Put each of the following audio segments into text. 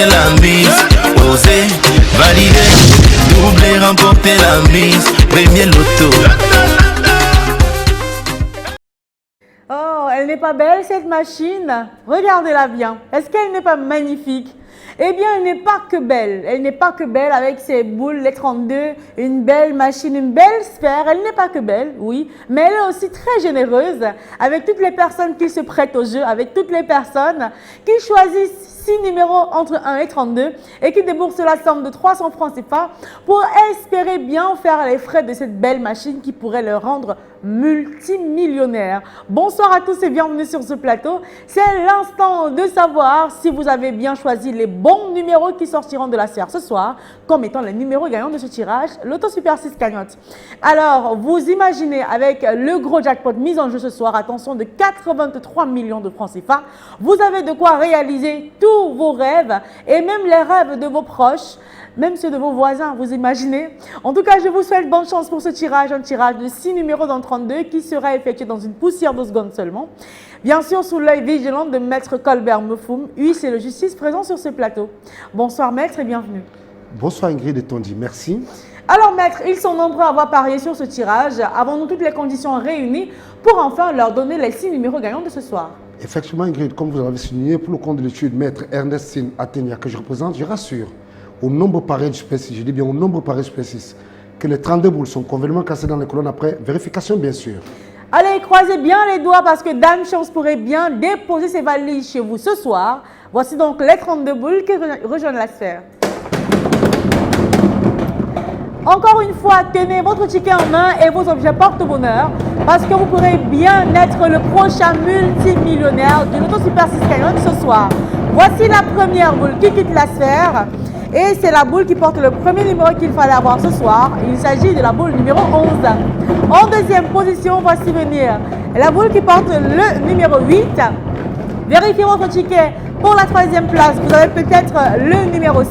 remporter la mise. Oser, valider, doubler, remporter la mise. Premier loto. Oh, elle n'est pas belle cette machine? Regardez-la bien. Est-ce qu'elle n'est pas magnifique? Eh bien, elle n'est pas que belle. Elle n'est pas que belle avec ses boules, les 32, une belle machine, une belle sphère. Elle n'est pas que belle, oui, mais elle est aussi très généreuse avec toutes les personnes qui se prêtent au jeu, avec toutes les personnes qui choisissent 6 numéros entre 1 et 32 et qui déboursent la somme de 300 francs CFA pour espérer bien faire les frais de cette belle machine qui pourrait leur rendre multimillionnaire. Bonsoir à tous et bienvenue sur ce plateau. C'est l'instant de savoir si vous avez bien choisi les bons numéros qui sortiront de la sphère ce soir comme étant les numéros gagnants de ce tirage, Loto Super 6 cagnotte. Alors, vous imaginez avec le gros jackpot mis en jeu ce soir, attention, de 83 millions de francs CFA, vous avez de quoi réaliser tous vos rêves et même les rêves de vos proches, même ceux de vos voisins, vous imaginez. En tout cas, je vous souhaite bonne chance pour ce tirage, un tirage de 6 numéros dans 32 qui sera effectué dans une poussière de secondes seulement. Bien sûr, sous l'œil vigilant de Maître Colbert Mefoum, huissier et le justice présent sur ce plateau. Bonsoir Maître et bienvenue. Bonsoir Ingrid et Tondi, merci. Alors Maître, ils sont nombreux à avoir parié sur ce tirage. Avons-nous toutes les conditions réunies pour enfin leur donner les 6 numéros gagnants de ce soir? Effectivement Ingrid, comme vous l'avez souligné, pour le compte de l'étude Maître Ernestine Athénia que je représente, je rassure au nombre pareil du Super 6, je dis bien au nombre pareil du Super 6, que les 32 boules sont convenablement cassées dans les colonnes après vérification bien sûr. Allez, croisez bien les doigts parce que Dame Chance pourrait bien déposer ses valises chez vous ce soir. Voici donc les 32 boules qui rejoignent la sphère. Encore une fois, tenez votre ticket en main et vos objets porte-bonheur parce que vous pourrez bien être le prochain multimillionnaire du Loto Super 6 cagnotte ce soir. Voici la première boule qui quitte la sphère et c'est la boule qui porte le premier numéro qu'il fallait avoir ce soir. Il s'agit de la boule numéro 11. En deuxième position, voici venir la boule qui porte le numéro 8. Vérifiez votre ticket. Pour la troisième place, vous avez peut-être le numéro 6.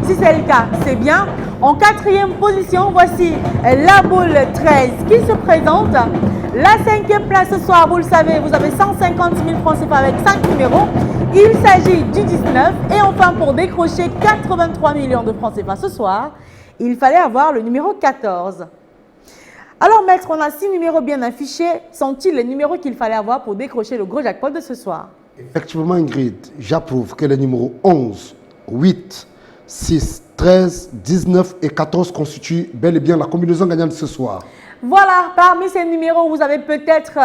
Si c'est le cas, c'est bien. En quatrième position, voici la boule 13 qui se présente. La cinquième place ce soir, vous le savez, vous avez 150 000 francs CFA avec 5 numéros. Il s'agit du 19. Et enfin, pour décrocher 83 millions de francs CFA ce soir, il fallait avoir le numéro 14. Alors maître, on a 6 numéros bien affichés. Sont-ils les numéros qu'il fallait avoir pour décrocher le gros jackpot de ce soir? Effectivement Ingrid, j'approuve que les numéros 11, 8, 6, 13, 19 et 14 constituent bel et bien la combinaison gagnante de ce soir. Voilà, parmi ces numéros, vous avez peut-être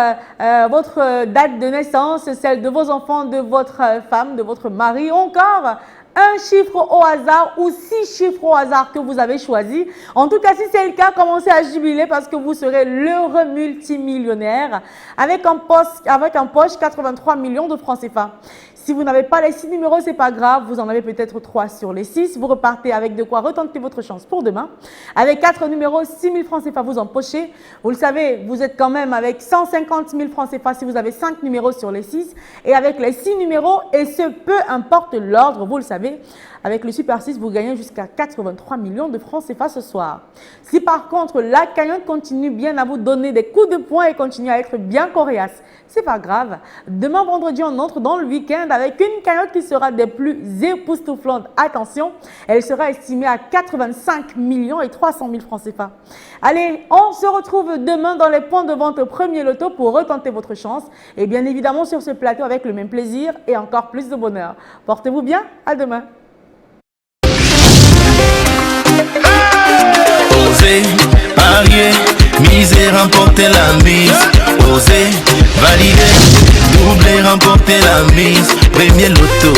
votre date de naissance, celle de vos enfants, de votre femme, de votre mari, ou encore un chiffre au hasard ou 6 chiffres au hasard que vous avez choisi. En tout cas, si c'est le cas, commencez à jubiler parce que vous serez l'heureux multimillionnaire avec en poche 83 millions de francs CFA. Si vous n'avez pas les 6 numéros, ce n'est pas grave. Vous en avez peut-être 3 sur les 6. Vous repartez avec de quoi retenter votre chance pour demain. Avec 4 numéros, 6 000 francs CFA vous empochez. Vous le savez, vous êtes quand même avec 150 000 francs CFA si vous avez 5 numéros sur les 6. Et avec les 6 numéros, et ce peu importe l'ordre, vous le savez, avec le Super 6, vous gagnez jusqu'à 83 millions de francs CFA ce soir. Si par contre, la cagnotte continue bien à vous donner des coups de poing et continue à être bien coriace, c'est pas grave. Demain vendredi, on entre dans le week-end avec une cagnotte qui sera des plus époustouflantes. Attention, elle sera estimée à 85 millions et 300 000 francs CFA. Allez, on se retrouve demain dans les points de vente au premier loto pour retenter votre chance. Et bien évidemment sur ce plateau avec le même plaisir et encore plus de bonheur. Portez-vous bien, à demain. Oser, parier, miser, remporter la mise. Oser, valider, doubler, remporter la mise. Premier loto.